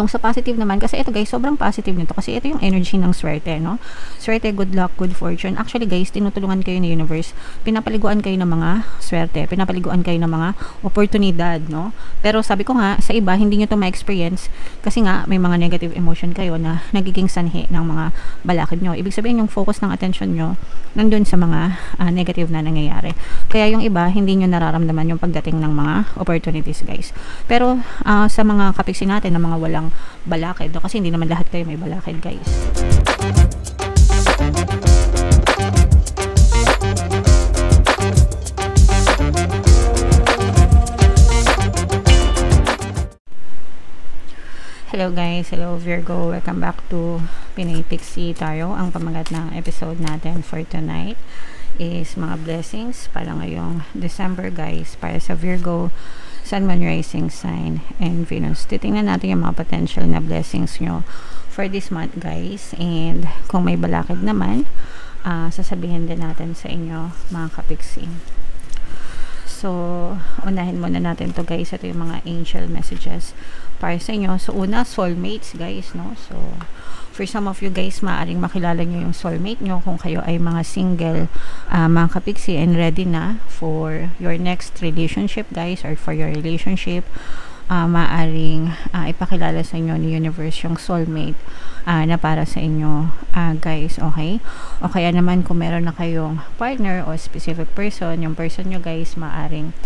Yung sa positive naman, kasi ito guys, sobrang positive nito. Kasi ito yung energy ng swerte, no? Swerte, good luck, good fortune. Actually guys, tinutulungan kayo ni universe. Pinapaliguan kayo ng mga swerte. Pinapaliguan kayo ng mga oportunidad, no? Pero sabi ko nga, sa iba, hindi nyo to ma-experience. Kasi nga, may mga negative emotion kayo na nagiging sanhi ng mga balakid nyo. Ibig sabihin, yung focus ng attention nyo, nandun sa mga negative na nangyayari. Kaya yung iba, hindi nyo nararamdaman yung pagdating ng mga opportunities, guys. Pero, sa mga kapiksi natin, na mga walang balakid, no? Kasi hindi naman lahat kayo may balakid, guys. Hello guys, hello Virgo, welcome back to Pinoy Pixie Tarot. Ang pamagat ng episode natin for tonight is mga blessings para ngayong December, guys, para sa Virgo, Sun, Moon, Rising Sign, and Venus. Titingnan natin yung mga potential na blessings nyo for this month, guys. And kung may balakid naman, sasabihin din natin sa inyo, mga kapiksi. So, unahin muna natin to, guys. Ito yung mga angel messages para sa inyo. So, una, soulmates, guys, no? So, for some of you guys, maaaring makilala nyo yung soulmate nyo kung kayo ay mga single, mga kapiksi, and ready na for your next relationship, guys, or for your relationship. Maaaring ipakilala sa inyo ni universe yung soulmate na para sa inyo, guys, okay? O kaya naman kung meron na kayong partner o specific person, yung person nyo, guys, maaaring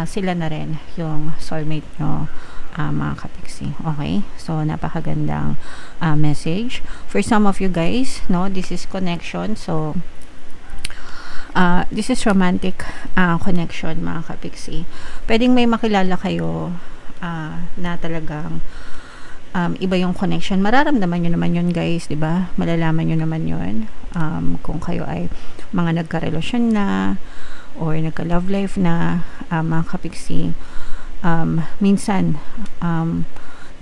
sila na rin yung soulmate nyo, mga kapiksi, okay? So, napakagandang message. For some of you guys, no, this is connection. So, this is romantic connection, mga kapiksi. Pwedeng may makilala kayo na talagang iba yung connection. Mararamdaman nyo naman yun, guys, diba? Malalaman nyo naman yun kung kayo ay mga nagka-relasyon na or nagka-love life na, mga kapiksi. Minsan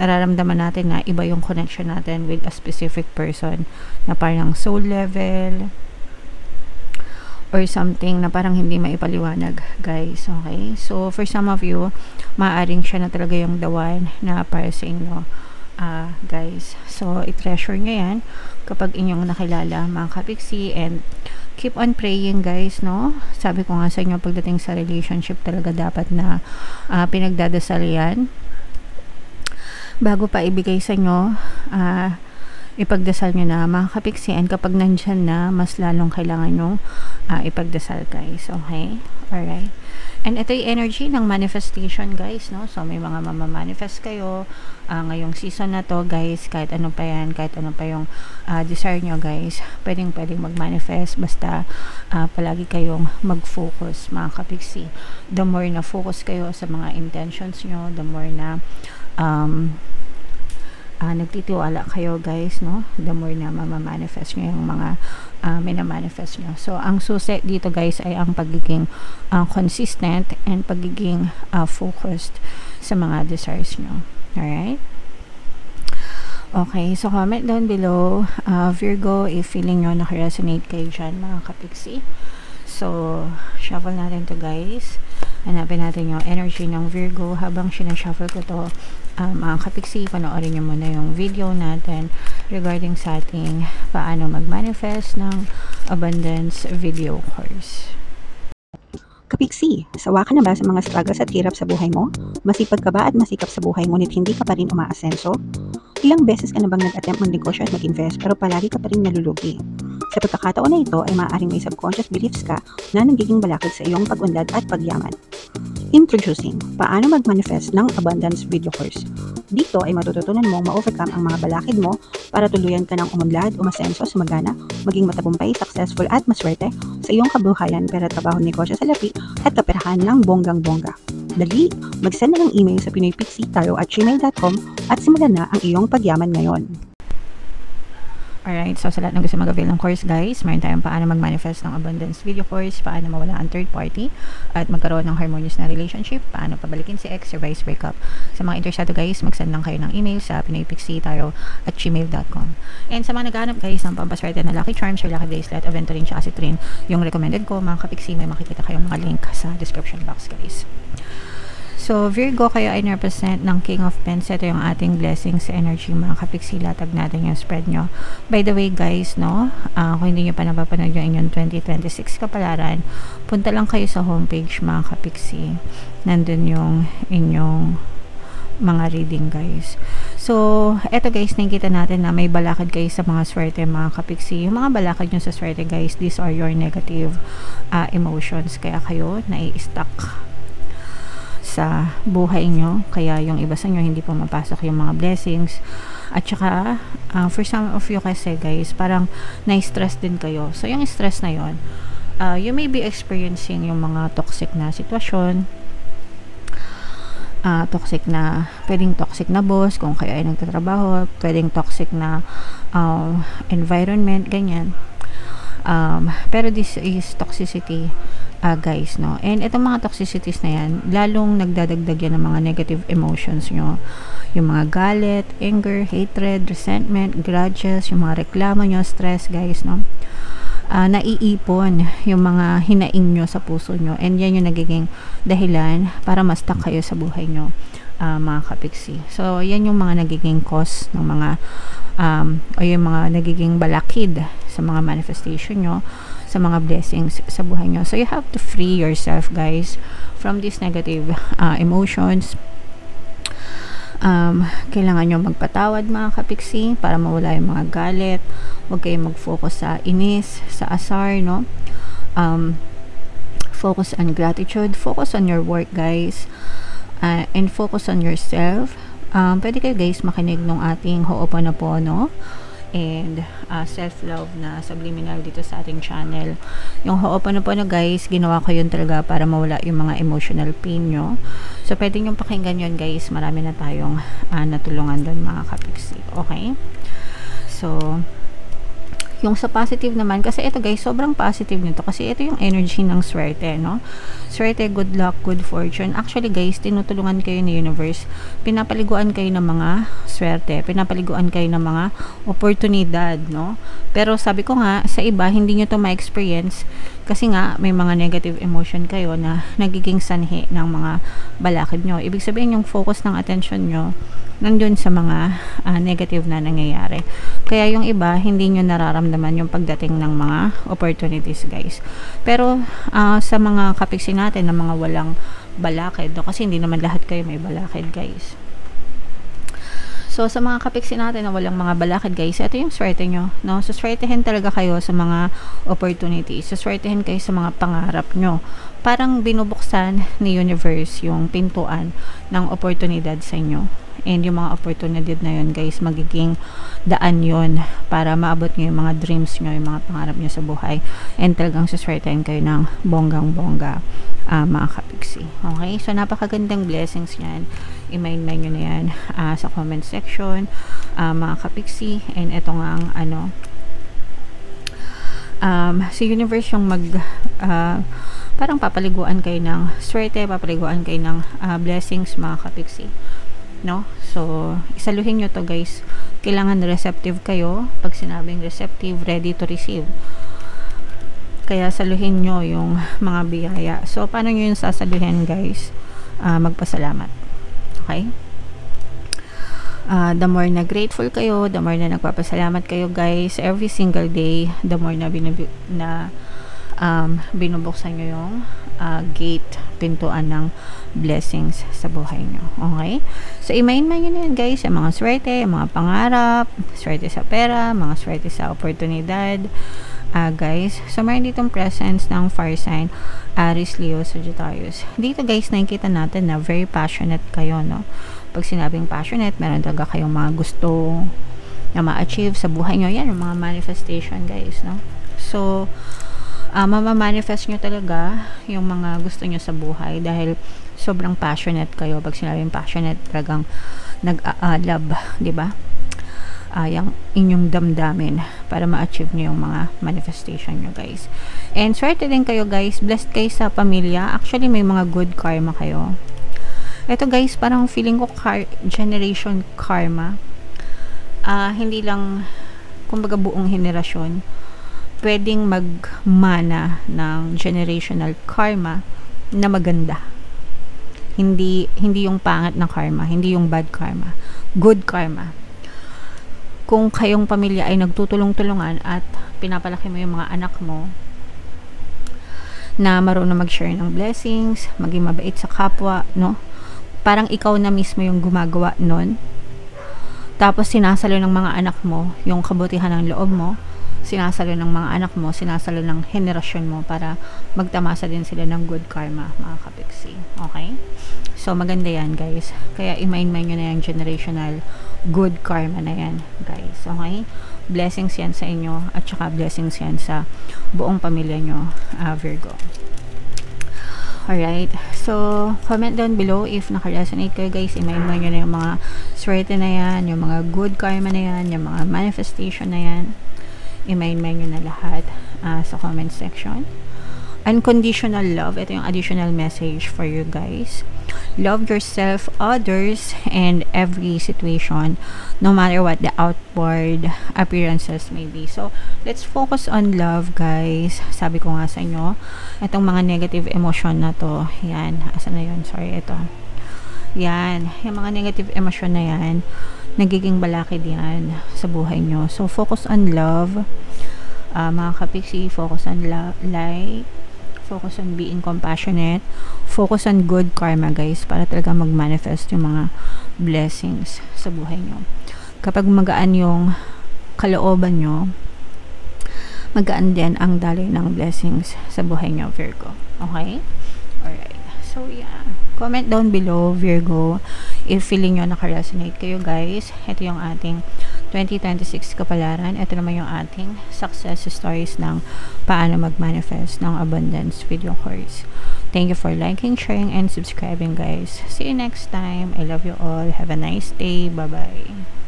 nararamdaman natin na iba yung connection natin with a specific person na parang soul level or something na parang hindi maipaliwanag, guys, okay? So, for some of you, maaaring siya na talaga yung the one na para sa inyo, guys. So, i-treasure nyo yan kapag inyong nakilala, mga kapiksi, and keep on praying, guys, no? Sabi ko nga sa inyo, pagdating sa relationship, talaga dapat na pinagdadasal yan. Bago pa ibigay sa inyo, ipagdasal nyo na, mga kapiksi, and kapag nandyan na, mas lalong kailangan nyo ipagdasal, guys, okay? Alright. And ito yung energy ng manifestation, guys, no? So, may mga mamamanifest kayo ngayong season na to, guys. Kahit ano pa yan, kahit ano pa yung desire nyo, guys, pwedeng mag-manifest. Basta palagi kayong mag-focus, mga kapiksi. The more na focus kayo sa mga intentions nyo, the more na nagtitiwala kayo, guys, no? The more na mamamanifest nyo yung mga minamanifest nyo. So, ang susi dito, guys, ay ang pagiging consistent and pagiging focused sa mga desires nyo. Alright? Okay, so comment down below, Virgo, if feeling nyo nakaresonate kayo dyan, mga kapiksi. So, shuffle natin to, guys. Hanapin natin yung energy ng Virgo. Habang sinashuffle ko to, mga kapiksi, panoorin nyo muna yung video natin regarding sa ating paano mag-manifest ng abundance video course. Kapiksi, sawa ka na ba sa mga struggles at hirap sa buhay mo? Masipag ka ba at masikap sa buhay ngunit hindi ka pa rin umaasenso? Ilang beses ka na bang nag-attempt mag-negosyo at mag-invest pero palagi ka pa rin nalulugi? Sa pagkakataon na ito ay maaaring may subconscious beliefs ka na nagiging balakid sa iyong pag-unlad at pagyaman. Introducing, paano mag-manifest ng abundance video course. Dito ay matututunan mong ma-overcome ang mga balakid mo para tuluyan ka ng umunlad, umasenso, sumagana, maging matagumpay, successful at maswerte sa iyong kabuhayan, pera, trabaho, negosyo, salapi at kaperahan ng bonggang-bongga. Dali, mag-send na ng email sa pinoypixie@gmail.com at simulan na ang iyong pagyaman ngayon. Alright, so sa lahat ng gusto mag-avail ng course, guys, mayroon tayong paano mag-manifest ng abundance video course, paano mawala ang third party, at magkaroon ng harmonious na relationship, paano pabalikin si ex, survive breakup. Sa mga interesado, guys, mag-send lang kayo ng email sa pinoypixie@gmail.com. And sa mga naghahanap, guys, ng pampaswerte na lucky charms or lucky bracelet, aventurine siya Citrine, yung recommended ko, mga kapiksi, may makikita kayong mga link sa description box, guys. So, Virgo, kayo ay represent ng King of Pence. Ito yung ating blessings energy, mga kapiksi. Latag natin yung spread nyo. By the way, guys, no, kung hindi nyo pa napapanood yung inyong 2026 kapalaran, punta lang kayo sa homepage, mga kapiksi. Nandun yung inyong mga reading, guys. So, eto guys, nakikita natin na may balakad kayo sa mga swerte, mga kapiksi. Yung mga balakad nyo sa swerte, guys, these are your negative emotions. Kaya kayo nai-stuck sa buhay nyo, kaya yung iba sa nyo hindi po mapasok yung mga blessings. At saka for some of you kasi, guys, parang na-stress din kayo. So yung stress na yon, you may be experiencing yung mga toxic na sitwasyon, pwedeng toxic na boss kung kayo ay nagtatrabaho, pwedeng toxic na environment, ganyan. Pero this is toxicity, guys, no? And itong mga toxicities na yan, lalong nagdadagdag yan ng mga negative emotions nyo. Yung mga galit, anger, hatred, resentment, grudges, yung mga reklamo nyo, stress, guys, no? Naiipon yung mga hinaing nyo sa puso nyo. And yan yung nagiging dahilan para ma-stuck kayo sa buhay nyo, mga kapiksi. So, yan yung mga nagiging cause ng mga o yung mga nagiging balakid sa mga manifestation nyo, sa mga blessings sa buhay nyo. So, you have to free yourself, guys, from these negative emotions. Kailangan nyo magpatawad, mga kapiksi, para mawala yung mga galit. Huwag kayong mag-focus sa inis, sa asar, no? Focus on gratitude, focus on your work, guys, and focus on yourself. Pwede kayo, guys, makinig ng ating Ho'oponopono and self-love na subliminal dito sa ating channel. Yung Ho'oponopono, guys, ginawa ko yun talaga para mawala yung mga emotional pain nyo. So, pwede nyo pakinggan yun, guys. Marami na tayong natulungan doon, mga kapiksi. Okay? So, yung sa positive naman, kasi ito, guys, sobrang positive nito kasi ito yung energy ng swerte, no? Swerte, good luck, good fortune. Actually, guys, tinutulungan kayo ni universe. Pinapaliguan kayo ng mga swerte, pinapaliguan kayo ng mga oportunidad, no? Pero sabi ko nga, sa iba, hindi nyo to ma-experience kasi nga, may mga negative emotion kayo na nagiging sanhi ng mga balakid nyo. Ibig sabihin, yung focus ng attention nyo nandun sa mga negative na nangyayari. Kaya yung iba, hindi nyo nararamdaman yung pagdating ng mga opportunities, guys. Pero sa mga kapiksi natin na mga walang balakid, no? Kasi hindi naman lahat kayo may balakid, guys. So, sa mga kapiksi natin na walang mga balakid, guys, ito yung swerte nyo, no? So, swertehin talaga kayo sa mga opportunities. So, swertehin kayo sa mga pangarap nyo. Parang binubuksan ni universe yung pintuan ng oportunidad sa inyo. And yung mga opportunity na yun, guys, magiging daan yun para maabot nyo yung mga dreams nyo, yung mga pangarap nyo sa buhay. And talagang suswertein kayo ng bonggang-bongga, mga kapiksi. Okay? So, napakagandang blessings yan. I-mind nyo na yan sa comment section, mga kapiksi. And ito nga ang si universe yung parang papaliguan kayo ng swerte, papaliguan kayo ng blessings, mga kapiksi. No? So, isaluhin nyo to, guys. Kailangan receptive kayo. Pag sinabing receptive, ready to receive. Kaya saluhin nyo yung mga biyaya. So, paano nyo yung sasaluhin, guys? Magpasalamat. Okay? The more na grateful kayo, the more na nagpapasalamat kayo, guys, every single day, the more na binubuksan nyo yung gate, pintuan ng blessings sa buhay nyo. Okay? So, i-mind nyo na yan, guys, yung mga swerte, yung mga pangarap, swerte sa pera, mga swerte sa oportunidad, guys. So, mayroon ditong presence ng fire sign, Aries, Leo, Sagittarius. Dito, guys, nakikita natin na very passionate kayo, no? Pag sinabing passionate, meron talaga kayong mga gusto na ma-achieve sa buhay nyo. Yan, yung mga manifestation, guys, no? So, mamamanifest nyo talaga yung mga gusto nyo sa buhay dahil sobrang passionate kayo. Pag sinabing passionate, talagang nag-aalab, di ba? Yung inyong damdamin para ma-achieve nyo yung mga manifestation nyo, guys. And swerte din kayo, guys. Blessed kayo sa pamilya. Actually, may mga good karma kayo. Ito, guys, parang feeling ko generation karma. Hindi lang, kumbaga, buong henerasyon pwedeng magmana ng generational karma na maganda. Hindi yung pangit na karma, hindi yung bad karma. Good karma. Kung kayong pamilya ay nagtutulong-tulungan at pinapalaki mo yung mga anak mo na marunong mag-share ng blessings, maging mabait sa kapwa, no? Parang ikaw na mismo yung gumagawa nun. Tapos sinasalo ng mga anak mo yung kabutihan ng loob mo, sinasalo ng mga anak mo, sinasalo ng henerasyon mo para magtamasa din sila ng good karma, mga kapiksi. Okay? So, maganda yan, guys. Kaya i-mind nyo na yung generational good karma na yan, guys. Okay? Blessings yan sa inyo at saka blessings yan sa buong pamilya nyo, Virgo. Alright, so comment down below if naka-resonate kayo, guys. I-mind nyo na yung mga swerte na yan, yung mga good karma na yan, yung mga manifestation na yan. I-mind nyo na lahat sa comment section. Unconditional love, ito yung additional message for you guys. Love yourself, others, and every situation, no matter what the outward appearances may be. So, let's focus on love, guys. Sabi ko nga sa inyo, itong mga negative emotion na to, yan, asan na yun? Sorry, ito. Yan, yung mga negative emotion na yan, nagiging balakid yan sa buhay nyo. So, focus on love. Mga kapiksi, focus on light. Focus on being compassionate. Focus on good karma, guys, para talaga mag-manifest yung mga blessings sa buhay nyo. Kapag magaan yung kalooban nyo, magaan din ang daloy ng blessings sa buhay nyo, Virgo. Okay? Alright. So, yeah. Comment down below, Virgo, if feeling nyo naka-resonate kayo, guys. Ito yung ating 2026 kapalaran. Ito naman yung ating success stories ng paano mag-manifest ng abundance video course. Thank you for liking, sharing, and subscribing, guys. See you next time. I love you all. Have a nice day. Bye-bye.